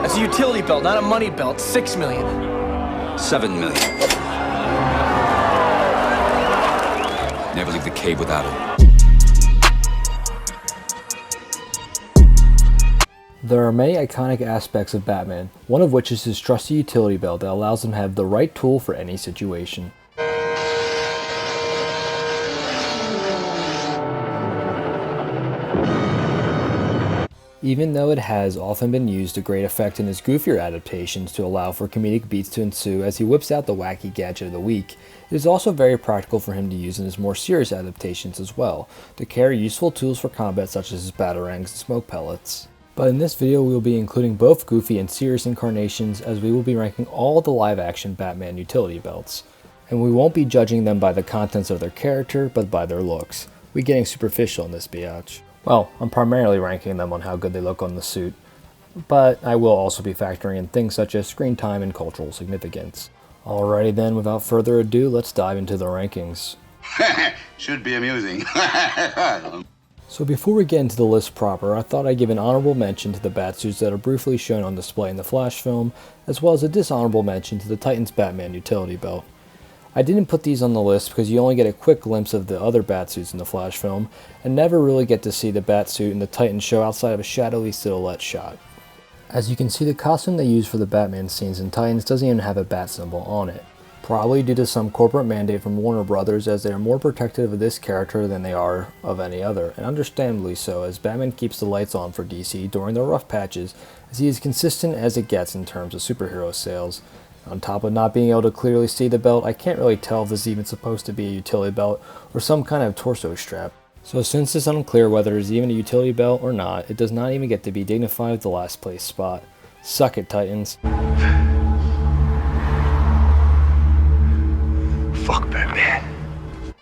That's a utility belt, not a money belt. $6 million. $7 million. Never leave the cave without it. There are many iconic aspects of Batman, one of which is his trusty utility belt that allows him to have the right tool for any situation. Even though it has often been used to great effect in his goofier adaptations to allow for comedic beats to ensue as he whips out the wacky gadget of the week, it is also very practical for him to use in his more serious adaptations as well, to carry useful tools for combat such as his batarangs and smoke pellets. But in this video we will be including both goofy and serious incarnations, as we will be ranking all the live action Batman utility belts. And we won't be judging them by the contents of their character, but by their looks. We're getting superficial in this biatch. Well, I'm primarily ranking them on how good they look on the suit, but I will also be factoring in things such as screen time and cultural significance. Alrighty then, without further ado, let's dive into the rankings. Should be amusing. So before we get into the list proper, I thought I'd give an honorable mention to the Batsuits that are briefly shown on display in the Flash film, as well as a dishonorable mention to the Titans Batman utility belt. I didn't put these on the list because you only get a quick glimpse of the other Batsuits in the Flash film, and never really get to see the Batsuit in the Titans show outside of a shadowy silhouette shot. As you can see, the costume they use for the Batman scenes in Titans doesn't even have a bat symbol on it. Probably due to some corporate mandate from Warner Brothers, as they are more protective of this character than they are of any other, and understandably so, as Batman keeps the lights on for DC during their rough patches, as he is consistent as it gets in terms of superhero sales. On top of not being able to clearly see the belt, I can't really tell if this is even supposed to be a utility belt or some kind of torso strap. So since it's unclear whether it is even a utility belt or not, it does not even get to be dignified with the last place spot. Suck it, Titans. Fuck Batman.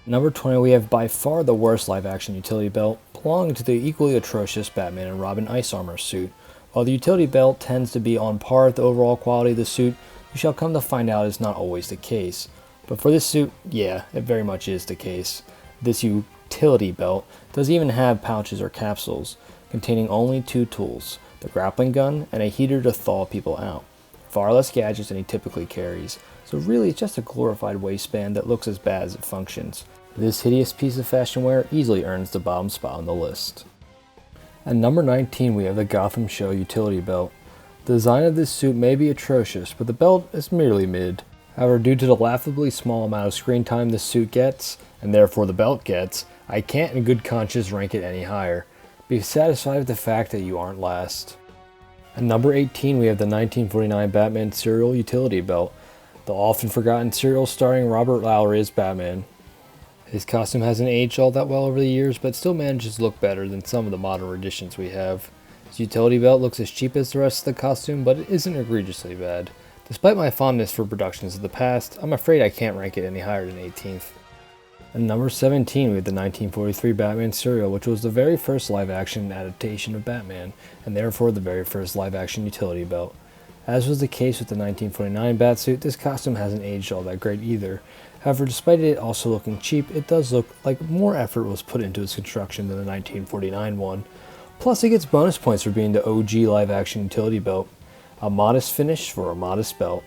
Number 20, we have by far the worst live-action utility belt, belonging to the equally atrocious Batman and Robin Ice Armor suit. While the utility belt tends to be on par with the overall quality of the suit, we shall come to find out is not always the case. But for this suit, yeah, it very much is the case. This utility belt doesn't even have pouches or capsules, containing only two tools, the grappling gun and a heater to thaw people out. Far less gadgets than he typically carries, so really it's just a glorified waistband that looks as bad as it functions. This hideous piece of fashion wear easily earns the bottom spot on the list. At number 19, we have the Gotham Show utility belt. The design of this suit may be atrocious, but the belt is merely mid. However, due to the laughably small amount of screen time this suit gets, and therefore the belt gets, I can't in good conscience rank it any higher. Be satisfied with the fact that you aren't last. At number 18, we have the 1949 Batman serial utility belt, the often forgotten serial starring Robert Lowry as Batman. His costume hasn't aged all that well over the years, but still manages to look better than some of the modern editions we have. His utility belt looks as cheap as the rest of the costume, but it isn't egregiously bad. Despite my fondness for productions of the past, I'm afraid I can't rank it any higher than 18th. At number 17, we have the 1943 Batman serial, which was the very first live-action adaptation of Batman, and therefore the very first live-action utility belt. As was the case with the 1949 Batsuit, this costume hasn't aged all that great either. However, despite it also looking cheap, it does look like more effort was put into its construction than the 1949 one. Plus, it gets bonus points for being the OG live-action utility belt. A modest finish for a modest belt.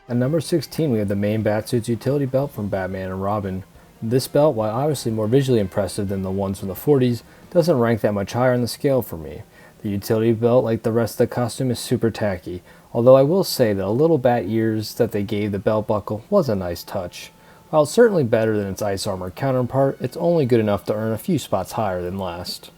At number 16, we have the main Batsuit's utility belt from Batman and Robin. This belt, while obviously more visually impressive than the ones from the 40s, doesn't rank that much higher on the scale for me. The utility belt, like the rest of the costume, is super tacky, although I will say that a little bat ears that they gave the belt buckle was a nice touch. While it's certainly better than its ice armor counterpart, it's only good enough to earn a few spots higher than last.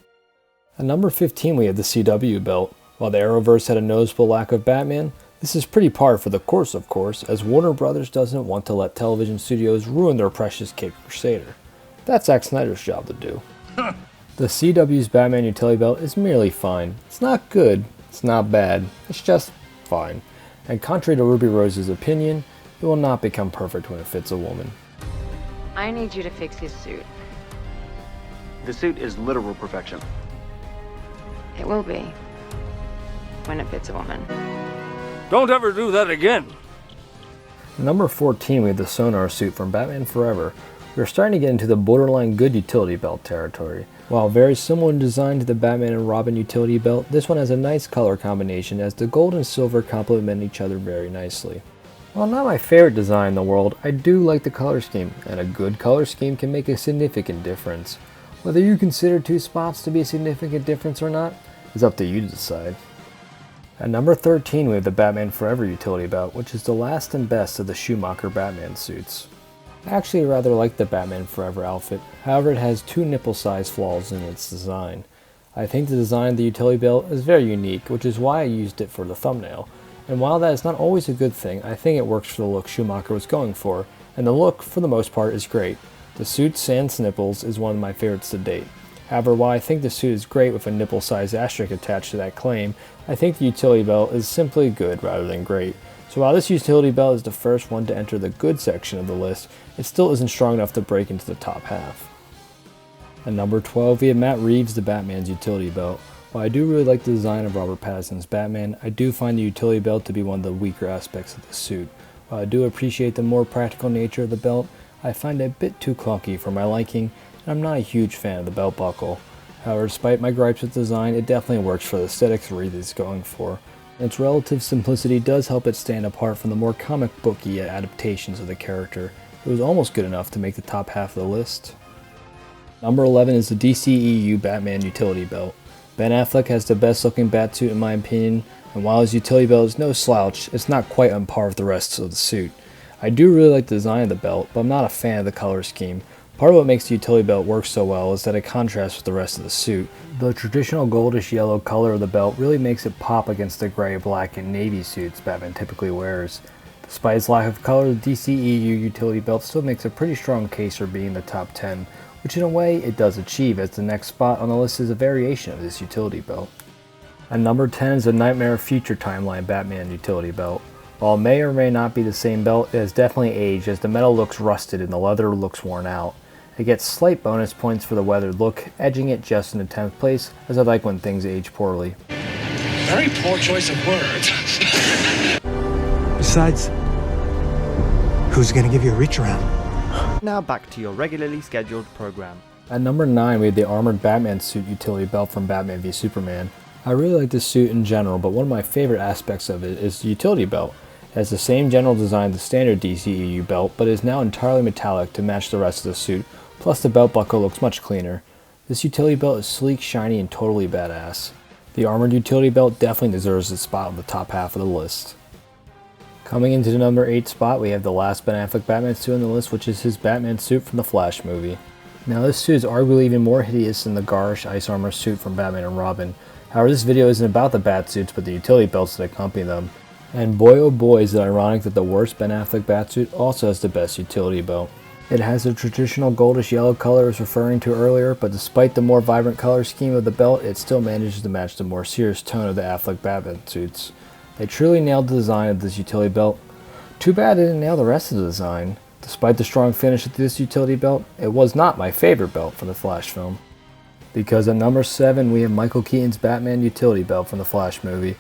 At number 15, we have the CW belt. While the Arrowverse had a noticeable lack of Batman, this is pretty par for the course, of course, as Warner Brothers doesn't want to let television studios ruin their precious Cape Crusader. That's Zack Snyder's job to do. The CW's Batman utility belt is merely fine. It's not good, it's not bad, it's just fine. And contrary to Ruby Rose's opinion, it will not become perfect when it fits a woman. I need you to fix his suit. The suit is literal perfection. It will be. When it fits a woman. Don't ever do that again. Number 14, we have the Sonar suit from Batman Forever. We are starting to get into the borderline good utility belt territory. While very similar in design to the Batman and Robin utility belt, this one has a nice color combination as the gold and silver complement each other very nicely. While not my favorite design in the world, I do like the color scheme, and a good color scheme can make a significant difference. Whether you consider 2 spots to be a significant difference or not, is up to you to decide. At number 13 we have the Batman Forever utility belt, which is the last and best of the Schumacher Batman suits. I actually rather like the Batman Forever outfit, however it has 2 nipple-sized flaws in its design. I think the design of the utility belt is very unique, which is why I used it for the thumbnail. And while that is not always a good thing, I think it works for the look Schumacher was going for, and the look, for the most part, is great. The suit sans nipples is one of my favorites to date. However, while I think the suit is great with a nipple-sized asterisk attached to that claim, I think the utility belt is simply good rather than great. So while this utility belt is the first one to enter the good section of the list, it still isn't strong enough to break into the top half. At number 12 we have Matt Reeves' The Batman's utility belt. While I do really like the design of Robert Pattinson's Batman, I do find the utility belt to be one of the weaker aspects of the suit. While I do appreciate the more practical nature of the belt, I find it a bit too clunky for my liking, and I'm not a huge fan of the belt buckle. However, despite my gripes with design, it definitely works for the aesthetics Reeves is going for. Its relative simplicity does help it stand apart from the more comic booky adaptations of the character. It was almost good enough to make the top half of the list. Number 11 is the DCEU Batman utility belt. Ben Affleck has the best looking Batsuit in my opinion, and while his utility belt is no slouch, it's not quite on par with the rest of the suit. I do really like the design of the belt, but I'm not a fan of the color scheme. Part of what makes the utility belt work so well is that it contrasts with the rest of the suit. The traditional goldish yellow color of the belt really makes it pop against the gray, black, and navy suits Batman typically wears. Despite its lack of color, the DCEU utility belt still makes a pretty strong case for being in the top 10, which in a way it does achieve, as the next spot on the list is a variation of this utility belt. At number 10 is the Nightmare Future Timeline Batman utility belt. While it may or may not be the same belt, it has definitely aged as the metal looks rusted and the leather looks worn out. It gets slight bonus points for the weathered look, edging it just in the 10th place, as I like when things age poorly. Very poor choice of words. Besides, who's gonna give you a reach around? Now back to your regularly scheduled program. At number 9 we have the Armored Batman suit utility belt from Batman v Superman. I really like this suit in general, but one of my favorite aspects of it is the utility belt. It has the same general design as the standard DCEU belt, but is now entirely metallic to match the rest of the suit, plus the belt buckle looks much cleaner. This utility belt is sleek, shiny, and totally badass. The armored utility belt definitely deserves its spot on the top half of the list. Coming into the number 8 spot, we have the last Ben Affleck Batman suit on the list, which is his Batman suit from the Flash movie. Now this suit is arguably even more hideous than the garish ice armor suit from Batman and Robin. However, this video isn't about the bat suits, but the utility belts that accompany them. And boy oh boy is it ironic that the worst Ben Affleck Batsuit also has the best utility belt. It has the traditional goldish yellow color I was referring to earlier, but despite the more vibrant color scheme of the belt, it still manages to match the more serious tone of the Affleck Batman suits. They truly nailed the design of this utility belt. Too bad they didn't nail the rest of the design. Despite the strong finish of this utility belt, it was not my favorite belt from the Flash film. Because at number 7 we have Michael Keaton's Batman utility belt from the Flash movie.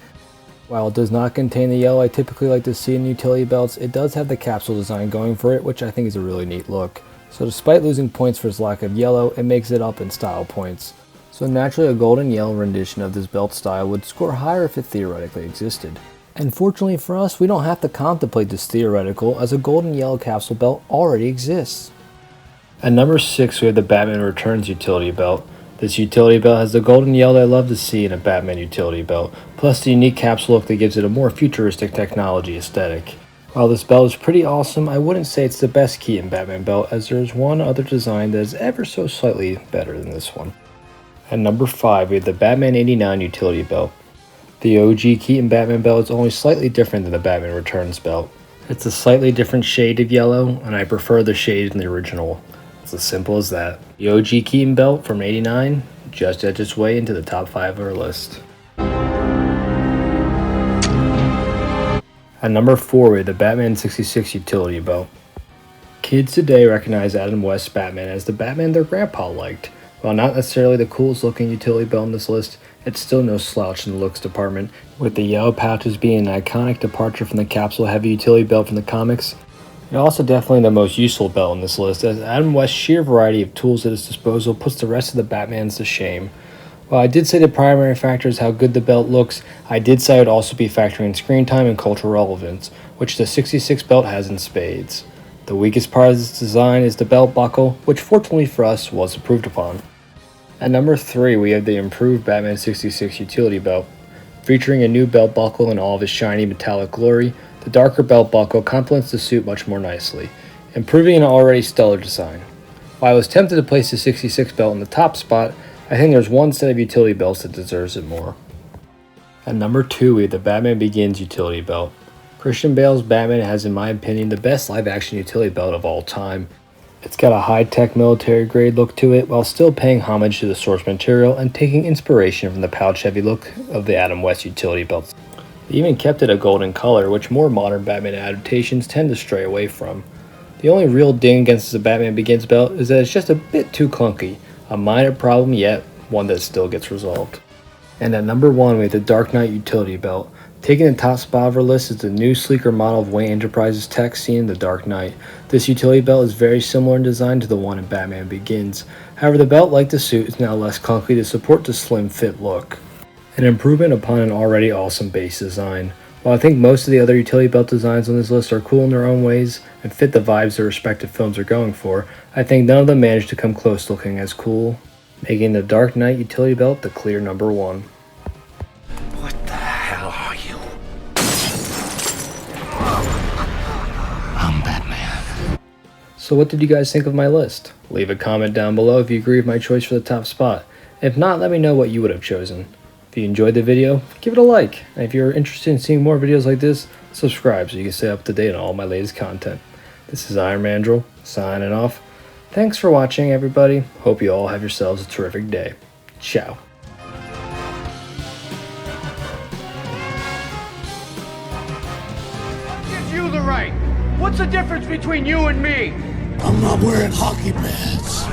While it does not contain the yellow I typically like to see in utility belts, it does have the capsule design going for it, which I think is a really neat look. So despite losing points for its lack of yellow, it makes it up in style points. So naturally a golden yellow rendition of this belt style would score higher if it theoretically existed. And fortunately for us, we don't have to contemplate this theoretical, as a golden yellow capsule belt already exists. At number 6 we have the Batman Returns utility belt. This utility belt has the golden yellow I love to see in a Batman utility belt, plus the unique capsule look that gives it a more futuristic technology aesthetic. While this belt is pretty awesome, I wouldn't say it's the best Keaton Batman belt, as there is one other design that is ever so slightly better than this one. At number 5 we have the Batman 89 utility belt. The OG Keaton Batman belt is only slightly different than the Batman Returns belt. It's a slightly different shade of yellow, and I prefer the shade in the original. It's as simple as that. The OG Keaton belt from '89 just edged its way into the top 5 of our list. At number 4 we have the Batman 66 utility belt. Kids today recognize Adam West's Batman as the Batman their grandpa liked. While not necessarily the coolest looking utility belt on this list, it's still no slouch in the looks department, with the yellow pouches being an iconic departure from the capsule heavy utility belt from the comics. And also definitely the most useful belt on this list, as Adam West's sheer variety of tools at his disposal puts the rest of the Batmans to shame. While I did say the primary factor is how good the belt looks, I did say I would also be factoring in screen time and cultural relevance, which the 66 belt has in spades. The weakest part of this design is the belt buckle, which fortunately for us was improved upon. At number 3 we have the improved Batman 66 utility belt. Featuring a new belt buckle in all of its shiny metallic glory, the darker belt buckle complements the suit much more nicely, improving an already stellar design. While I was tempted to place the 66 belt in the top spot, I think there's one set of utility belts that deserves it more. At number 2 we have the Batman Begins utility belt. Christian Bale's Batman has, in my opinion, the best live-action utility belt of all time. It's got a high-tech military-grade look to it while still paying homage to the source material and taking inspiration from the pouch-heavy look of the Adam West utility belts. They even kept it a golden color, which more modern Batman adaptations tend to stray away from. The only real ding against the Batman Begins belt is that it's just a bit too clunky, a minor problem yet one that still gets resolved. And at number 1 we have the Dark Knight utility belt. Taking the top spot of our list is the new sleeker model of Wayne Enterprises tech seen in The Dark Knight. This utility belt is very similar in design to the one in Batman Begins. However, the belt, like the suit, is now less clunky to support the slim fit look. An improvement upon an already awesome base design. While I think most of the other utility belt designs on this list are cool in their own ways and fit the vibes their respective films are going for, I think none of them managed to come close to looking as cool, making the Dark Knight utility belt the clear number 1. What the hell are you? I'm Batman. So what did you guys think of my list? Leave a comment down below if you agree with my choice for the top spot. If not, let me know what you would have chosen. If you enjoyed the video, give it a like. And if you're interested in seeing more videos like this, subscribe so you can stay up to date on all my latest content. This is Iron Mandrill, signing off. Thanks for watching, everybody. Hope you all have yourselves a terrific day. Ciao. Gives you the right. What's the difference between you and me? I'm not wearing hockey pads.